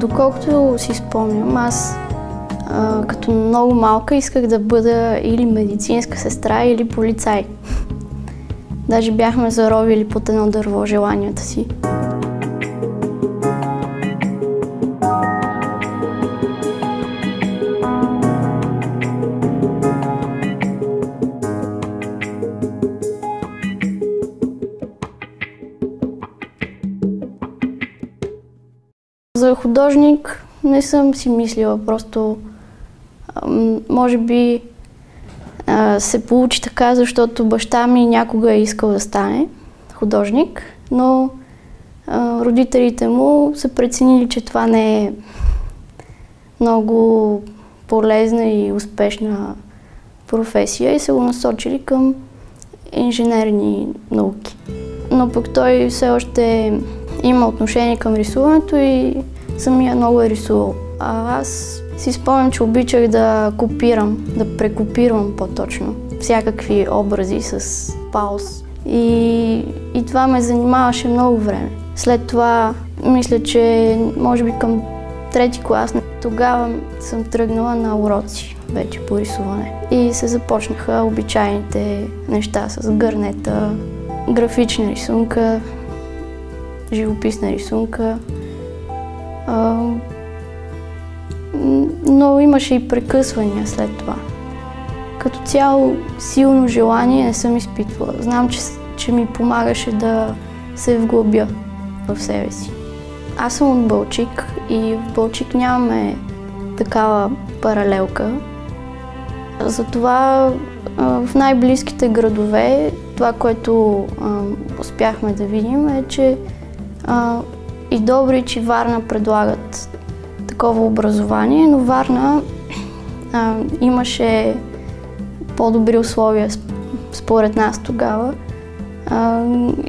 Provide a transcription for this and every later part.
Доколкото си спомням, аз като много малка исках да бъда или медицинска сестра, или полицай. Даже бяхме заровили под едно дърво желанията си. За художник не съм си мислила, просто може би се получи така, защото баща ми някога е искал да стане художник, но родителите му са преценили, че това не е много полезна и успешна професия и са го насочили към инженерни науки. Но пък той все още има отношение към рисуването и самия много е рисувал. Аз си спомням, че обичах да копирам, да прекопирам по-точно всякакви образи с пауз. И това ме занимаваше много време. След това мисля, че може би към трети клас, тогава съм тръгнала на уроци вече по рисуване. И се започнаха обичайните неща с гърнета, графична рисунка, живописна рисунка. Но имаше и прекъсвания след това. Като цяло силно желание не съм изпитвала. Знам, че ми помагаше да се вглъбя в себе си. Аз съм от Балчик и в Балчик нямаме такава паралелка. Затова в най-близките градове това, което успяхме да видим е, че и Добрич и Варна предлагат такова образование, но Варна имаше по-добри условия според нас тогава.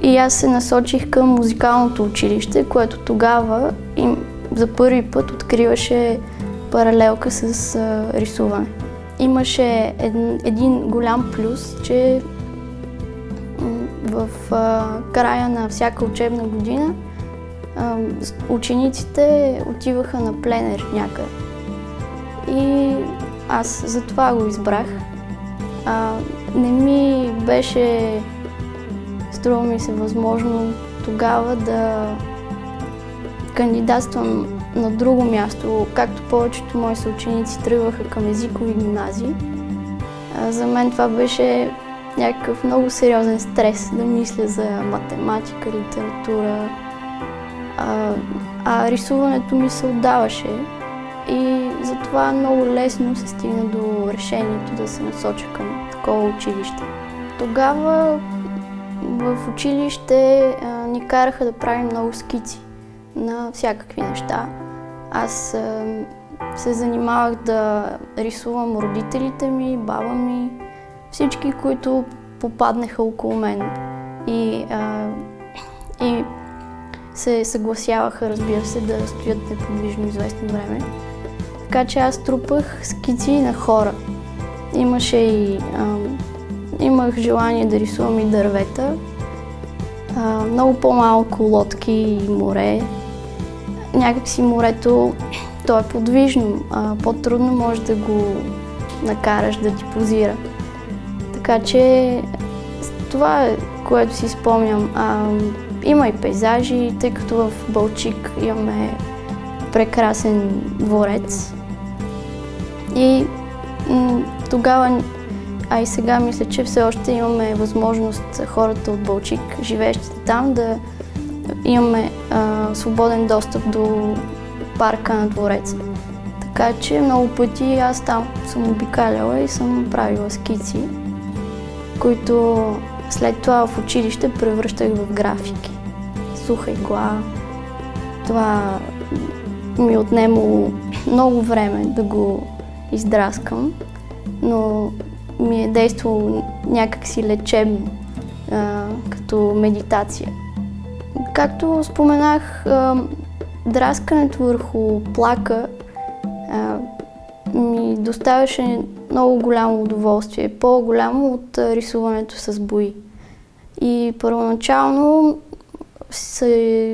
И аз се насочих към музикалното училище, което тогава за първи път откриваше паралелка с рисуване. Имаше един голям плюс, че в края на всяка учебна година учениците отиваха на пленер някъде. И аз за това го избрах. Не ми беше, струва ми се, възможно тогава да кандидатствам на друго място, както повечето мои съученици тръгваха към езикови гимназии. За мен това беше някакъв много сериозен стрес да мисля за математика, литература. А рисуването ми се отдаваше и затова много лесно се стигна до решението да се насоча към такова училище. Тогава в училище ни караха да правим много скици на всякакви неща. Аз се занимавах да рисувам родителите ми, баба ми, всички, които попаднаха около мен. И се съгласяваха, разбира се, да стоят неподвижно известно време. Така че аз трупах скици на хора. Имах желание да рисувам и дървета, много по-малко лодки и море. Някакси морето, то е подвижно, по-трудно може да го накараш да ти позира. Така че това е, което си спомням. Има и пейзажи, тъй като в Балчик имаме прекрасен дворец. И тогава, а и сега мисля, че все още имаме възможност хората от Балчик, живеещите там, да имаме свободен достъп до парка на двореца. Така че много пъти аз там съм обикаляла и съм правила скици, които след това в училище превръщах в графики. Суха игла. Това ми отнемало много време да го издраскам, но ми е действало някакси лечебно, като медитация. Както споменах, драскането върху плака ми доставяше много голямо удоволствие, по-голямо от рисуването с бои. И първоначално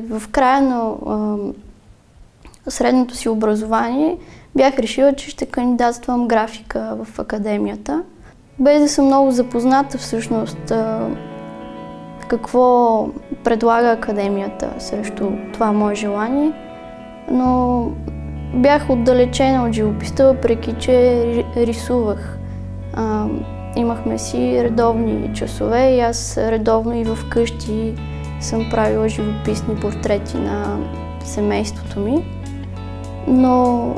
в края на средното си образование, бях решила, че ще кандидатствам графика в академията. Без да съм много запозната всъщност какво предлага академията срещу това мое желание, но бях отдалечена от живописта, въпреки че рисувах. Имахме си редовни часове и аз редовно и вкъщи съм правила живописни портрети на семейството ми, но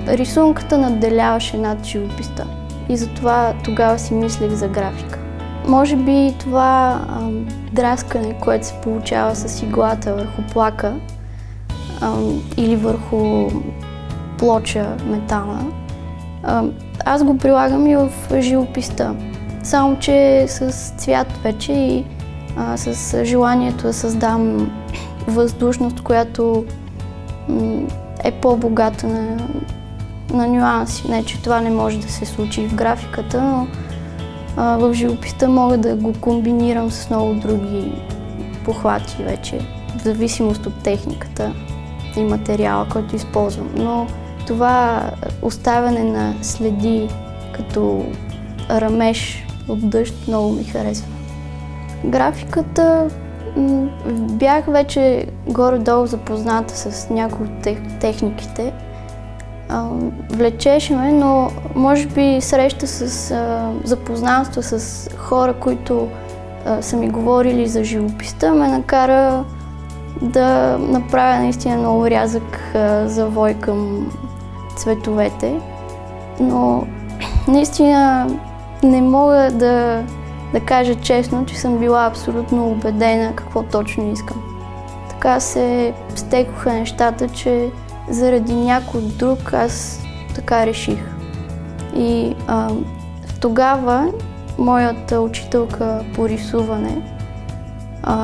рисунката надделяваше над живописта и затова тогава си мислех за графика. Може би това драскане, което се получава с иглата върху плака или върху плоча метална, аз го прилагам и в живописта, само че с цвят вече и с желанието да създам въздушност, която е по-богата на нюанси. Не, че това не може да се случи в графиката, но в живописта мога да го комбинирам с много други похвати вече, в зависимост от техниката и материала, който използвам. Но това оставяне на следи като рамеж от дъжд много ми харесва. Графиката бях вече горе-долу запозната с някои от техниките. Влечеше ме, но може би среща с запознанство с хора, които са ми говорили за живописта, ме накара да направя наистина много рязък завой към цветовете. Но наистина не мога да кажа честно, че съм била абсолютно убедена какво точно искам. Така се стекоха нещата, че заради някой друг аз така реших. И тогава моята учителка по рисуване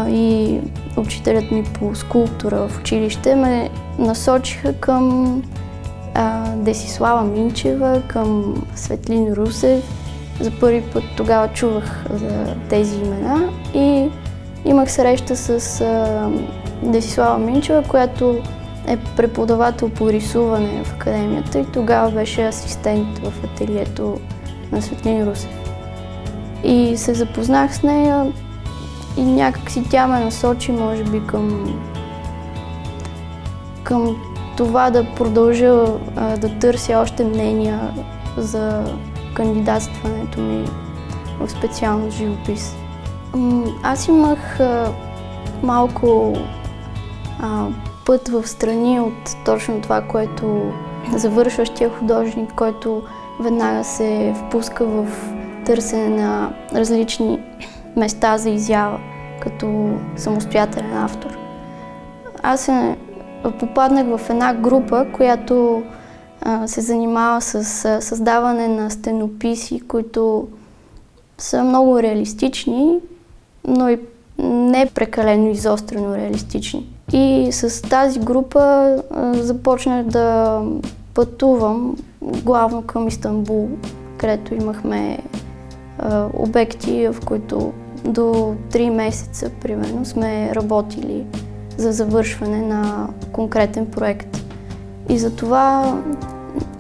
и учителят ми по скулптура в училище ме насочиха към Десислава Минчева, към Светлин Русев. За първи път тогава чувах за тези имена и имах среща с Десислава Минчева, която е преподавател по рисуване в академията и тогава беше асистент в ателието на Светлин Русев. И се запознах с нея и някак си тя ме насочи, може би, към това да продължа да търся още мнения за кандидатстването ми в специалност живопис. Аз имах малко път в страни от точно това, което завършващия художник, който веднага се впуска в търсене на различни места за изява като самостоятелен автор. Аз попаднах в една група, която се занимава с създаване на стенописи, които са много реалистични, но и не прекалено изострено реалистични. И с тази група започнах да пътувам главно към Истанбул, където имахме обекти, в които до 3 месеца, примерно, сме работили за завършване на конкретен проект. И затова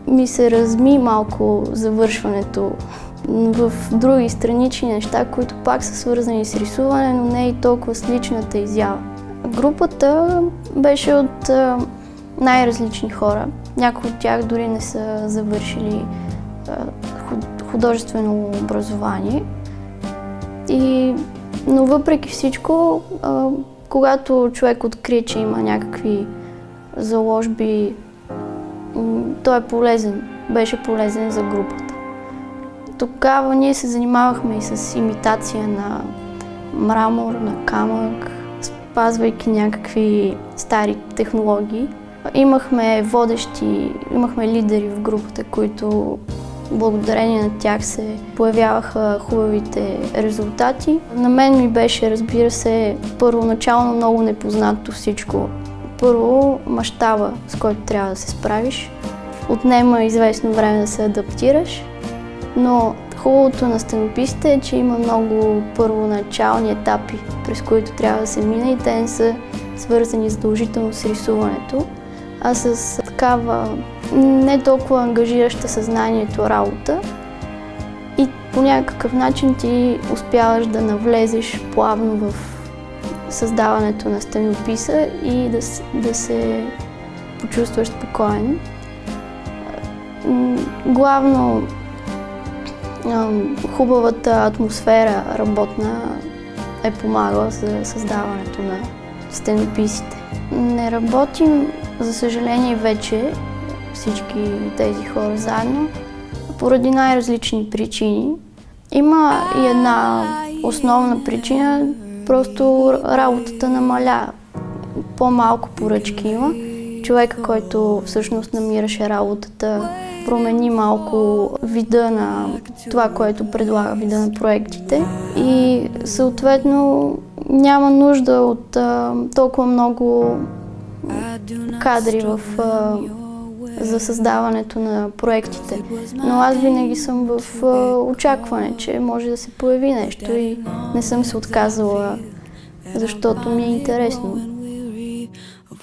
ми се разми малко завършването в други странични неща, които пак са свързани с рисуване, но не и толкова с личната изява. Групата беше от най-различни хора. Някои от тях дори не са завършили художествено образование. Но въпреки всичко, когато човек открие, че има някакви заложби, той е полезен, беше полезен за групата. Тогава ние се занимавахме и с имитация на мрамор, на камък, спазвайки някакви стари технологии. Имахме водещи, имахме лидери в групата, които благодарение на тях се появяваха хубавите резултати. На мен ми беше, разбира се, първоначално много непознато всичко. Първо, мащаба, с който трябва да се справиш. Отнема известно време да се адаптираш, но хубавото на стенописите е, че има много първоначални етапи, през които трябва да се мине и те не са свързани задължително с рисуването. а с такава не толкова ангажираща съзнанието работа. И по някакъв начин ти успяваш да навлезеш плавно в създаването на сценописа и да се почувстваш спокоен. Главно хубавата атмосфера работна е помагала за създаването на сценописите. Не работим, за съжаление, вече всички тези хора заедно, поради най-различни причини. Има и една основна причина, просто работата намаля. По-малко поръчки има. Човека, който всъщност намираше работата, промени малко вида на това, което предлага, вида на проектите и съответно няма нужда от толкова много кадри за създаването на проектите. Но аз винаги съм в очакване, че може да се появи нещо и не съм се отказала, защото ми е интересно.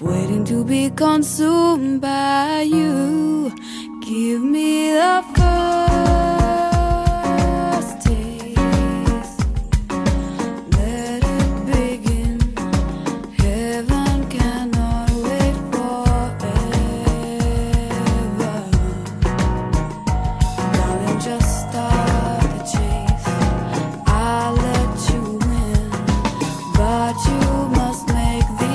Waiting to be consumed by you. Give me the first taste. Let it begin. Heaven cannot wait forever. Darling, just start the chase. I'll let you win, but you must make the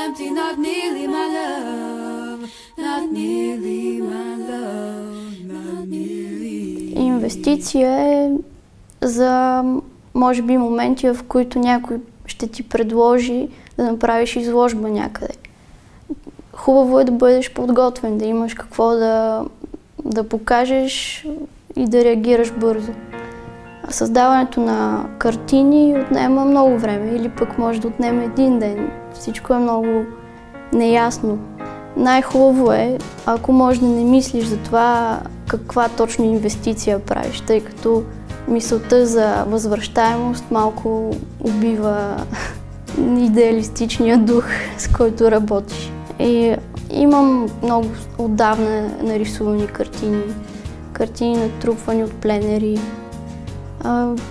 empty, not nearly my love, not nearly my love, not nearly. Инвестиция е за, може би, моменти, в които някой ще ти предложи да направиш изложба някъде. Хубаво е да бъдеш подготвен, да имаш какво да покажеш и да реагираш бързо. Създаването на картини отнема много време или пък може да отнеме един ден. Всичко е много неясно. Най-хубаво е, ако можеш да не мислиш за това каква точно инвестиция правиш, тъй като мисълта за възвръщаемост малко убива идеалистичния дух, с който работиш. И имам много отдавна нарисувани картини натрупвани от пленери.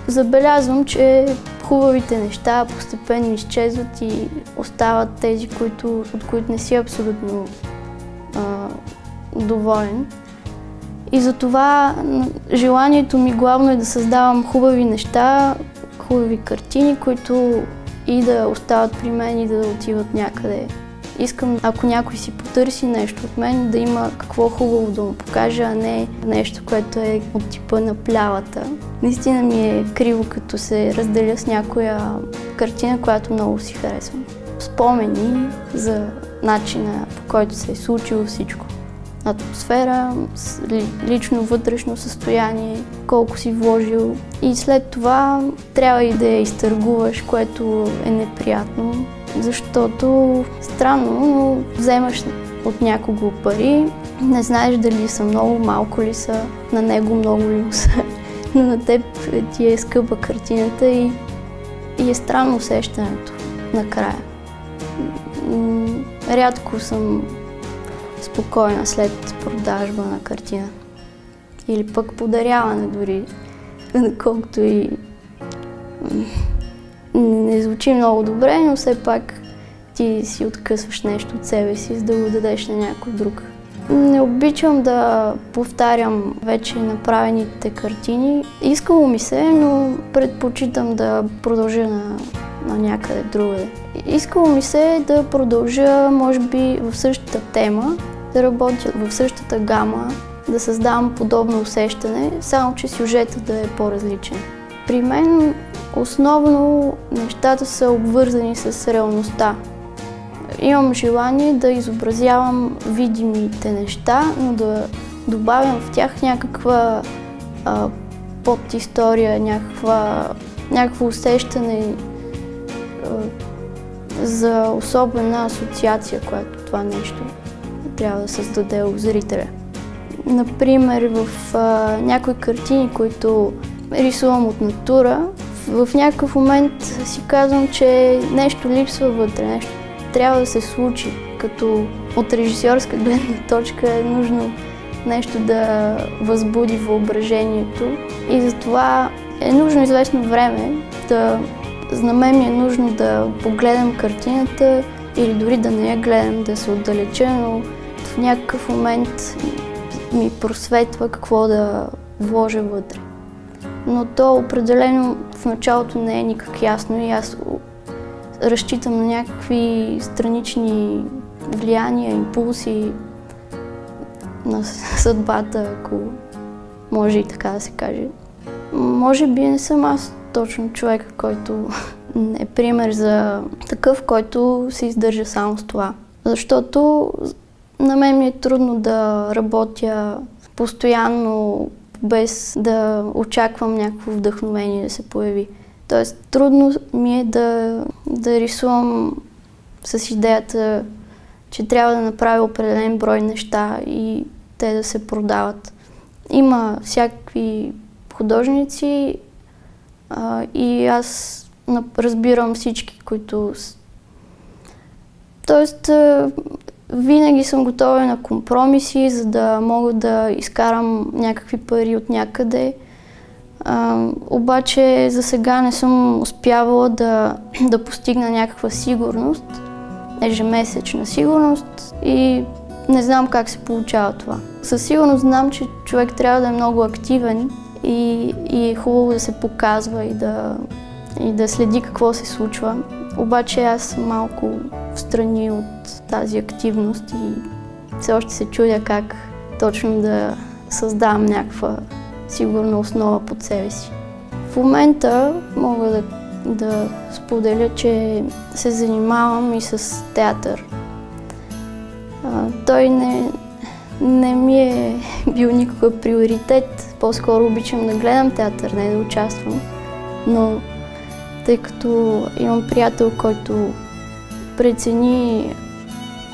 Забелязвам, че хубавите неща постепенно изчезват и остават тези, от които не си абсолютно доволен. И затова желанието ми главно е да създавам хубави неща, хубави картини, които и да остават при мен и да отиват някъде. Искам, ако някой си потърси нещо от мен, да има какво хубаво да му покажа, а не нещо, което е от типа на плявата. Наистина ми е криво, като се разделя с някоя картина, която много си харесвам. Спомени за начина, по който се е случило всичко. Атмосфера, лично вътрешно състояние, колко си вложил. И след това трябва и да я изтъргуваш, което е неприятно. Защото странно, но вземаш от някого пари, не знаеш дали са много, малко ли са, на него много ли му са, но на теб ти е скъпа картината и е странно усещането накрая. Рядко съм спокойна след продажба на картина. Или пък подаряване дори, колкото и не звучи много добре, но все пак ти си откъсваш нещо от себе си, за да го дадеш на някой друг. Не обичам да повтарям вече направените картини. Искало ми се, но предпочитам да продължа на някъде другаде. Искало ми се да продължа, може би, в същата тема, да работя в същата гама, да създавам подобно усещане, само че сюжетът да е по-различен. При мен основно нещата са обвързани с реалността. Имам желание да изобразявам видимите неща, но да добавям в тях някаква подистория, някакво усещане за особена асоциация, която това нещо трябва да създаде у зрителя. Например, в някои картини, които рисувам от натура, в някакъв момент си казвам, че нещо липсва вътре, нещо трябва да се случи. Като от режисьорска гледна точка е нужно нещо да възбуди въображението и затова е нужно известно време на мен ми е нужно да погледам картината или дори да не я гледам, да се отдалеча, но в някакъв момент ми просветва какво да вложа вътре. Но то определено в началото не е никак ясно и аз разчитам на някакви странични влияния, импулси на съдбата, ако може и така да се каже. Може би не съм аз точно човек, който е пример за такъв, който се издържа само с това. Защото на мен ми е трудно да работя постоянно, без да очаквам някакво вдъхновение да се появи. Тоест, трудно ми е да рисувам с идеята, че трябва да направя определен брой неща и те да се продават. Има всякакви художници и аз разбирам всички, които... Тоест, винаги съм готова на компромиси, за да мога да изкарам някакви пари от някъде. Обаче за сега не съм успявала да постигна някаква сигурност, ежемесечна сигурност и не знам как се получава това. Със сигурност знам, че човек трябва да е много активен и е хубаво да се показва и да следи какво се случва. Обаче аз съм малко встрани от тази активност и все още се чудя как точно да създавам някаква сигурна основа под себе си. В момента мога да споделя, че се занимавам и с театър. Той не ми е бил никакъв приоритет. По-скоро обичам да гледам театър, не да участвам. Но тъй като имам приятел, който прецени,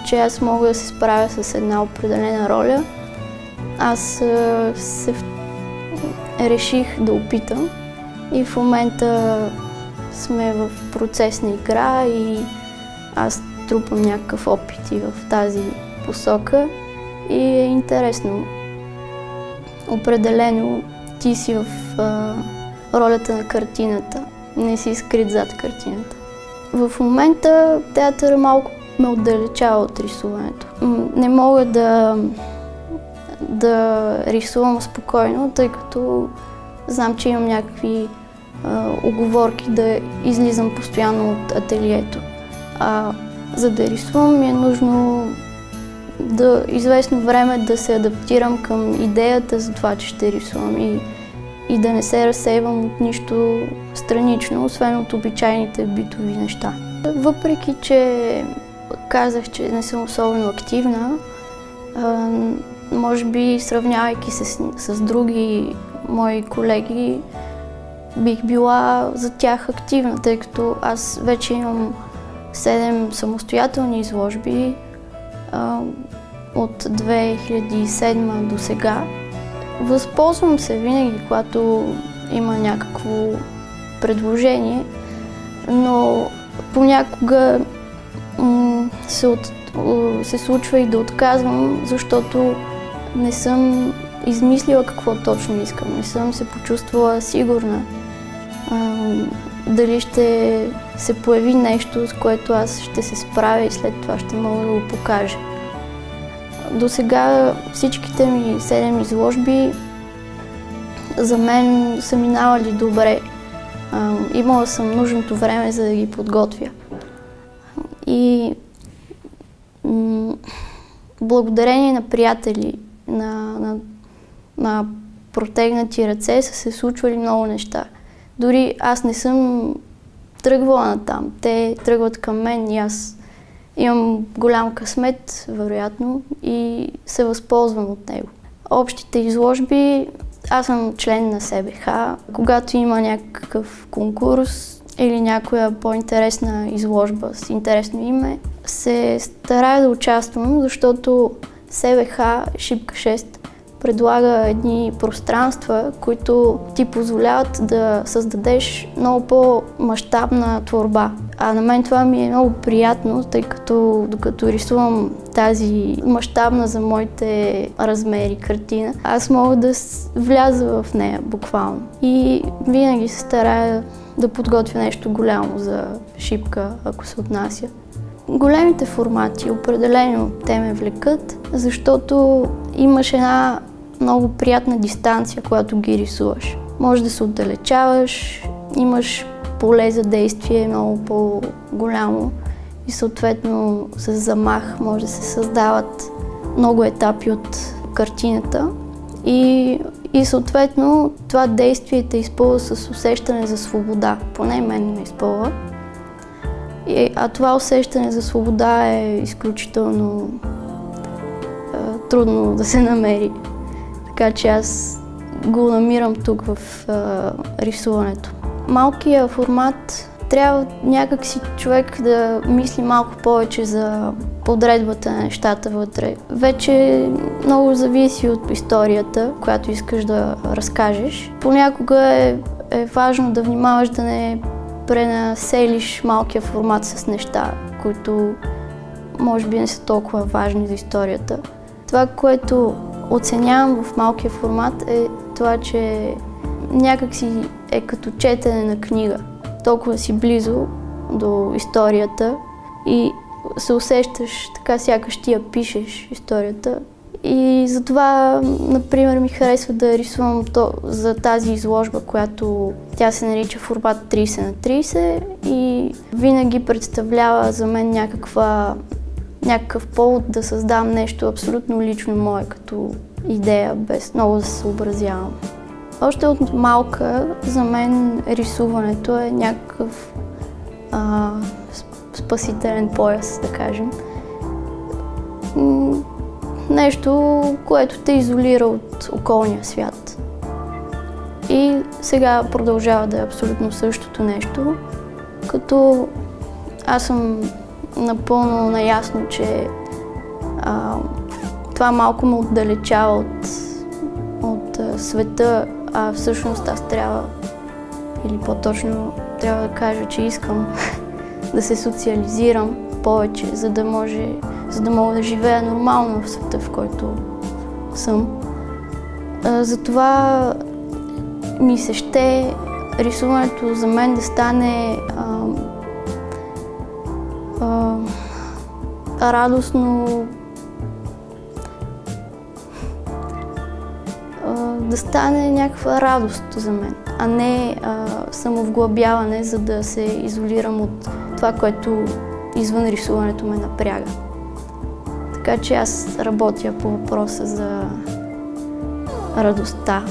че аз мога да се справя с една определена роля, аз реших да опитам и в момента сме в процес на игра и аз трупам някакъв опит и в тази посока и е интересно. Определено ти си в ролята на картината, не си скрит зад картината. В момента театър малко ме отдалечава от рисуването. Не мога да рисувам спокойно, тъй като знам, че имам някакви уговорки да излизам постоянно от ателието. За да рисувам ми е нужно известно време да се адаптирам към идеята за това, че ще рисувам и да не се разсейвам от нищо странично, освен от обичайните битови неща. Въпреки че казах, че не съм особено активна, може би сравнявайки се с други мои колеги, бих била за тях активна, тъй като аз вече имам 7 самостоятелни изложби от 2007 до сега. Възползвам се винаги, когато има някакво предложение, но понякога се случва и да отказвам, защото не съм измислила какво точно искам, не съм се почувствала сигурна дали ще се появи нещо, с което аз ще се справя и след това ще мога да го покажа. До сега всичките ми 7 изложби за мен са минавали добре. Имала съм нужното време, за да ги подготвя. И благодарение на приятели, на протегнати ръце са се случвали много неща. Дори аз не съм тръгвала натам. Те тръгват към мен и аз имам голям късмет, вероятно, и се възползвам от него. Общите изложби, аз съм член на СБХ. Когато има някакъв конкурс или някоя по-интересна изложба с интересно име, се старая да участвам, защото СБХ Шипка 6 предлага едни пространства, които ти позволяват да създадеш много по-мащабна творба. А на мен това ми е много приятно, тъй като докато рисувам тази мащабна за моите размери картина, аз мога да вляза в нея буквално. И винаги се старая да подготвя нещо голямо за Шипка, ако се отнася. Големите формати определено те ме влекат, защото имаш една много приятна дистанция, когато ги рисуваш. Може да се отдалечаваш, имаш поле за действие много по-голямо и съответно с замах може да се създават много етапи от картината и съответно това действие те изпълва с усещане за свобода. Поне мен ме изпълва. А това усещане за свобода е изключително трудно да се намери. Така че аз го намирам тук в рисуването. Малкият формат трябва някакси човек да мисли малко повече за подредбата на нещата вътре. Вече много зависи от историята, която искаш да разкажеш. Понякога е важно да внимаваш да не пренаселиш малкия формат с неща, които може би не са толкова важни за историята. Това, което оценявам в малкия формат е това, че някак си е като четене на книга. Толкова си близо до историята и се усещаш така, сякаш ти я пишеш историята. И затова, например, ми харесва да рисувам за тази изложба, която тя се нарича формат 30 на 30 и винаги представлява за мен някакъв повод да създам нещо абсолютно лично мое като идея, без много да се съобразявам. Още от малка за мен рисуването е някакъв спасителен пояс, да кажем. Нещо, което те изолира от околния свят. И сега продължава да е абсолютно същото нещо, като аз съм напълно наясно, че това малко ме отдалечава от света, а всъщност аз трябва, или по-точно трябва да кажа, че искам да се социализирам повече, за да мога да живея нормално в света, в който съм. Затова ми се ще рисуването за мен да стане радостно, да стане някаква радост за мен, а не самовглъбяване, за да се изолирам от това, което извън рисуването ме напряга. Така че аз работя по въпроса за радостта.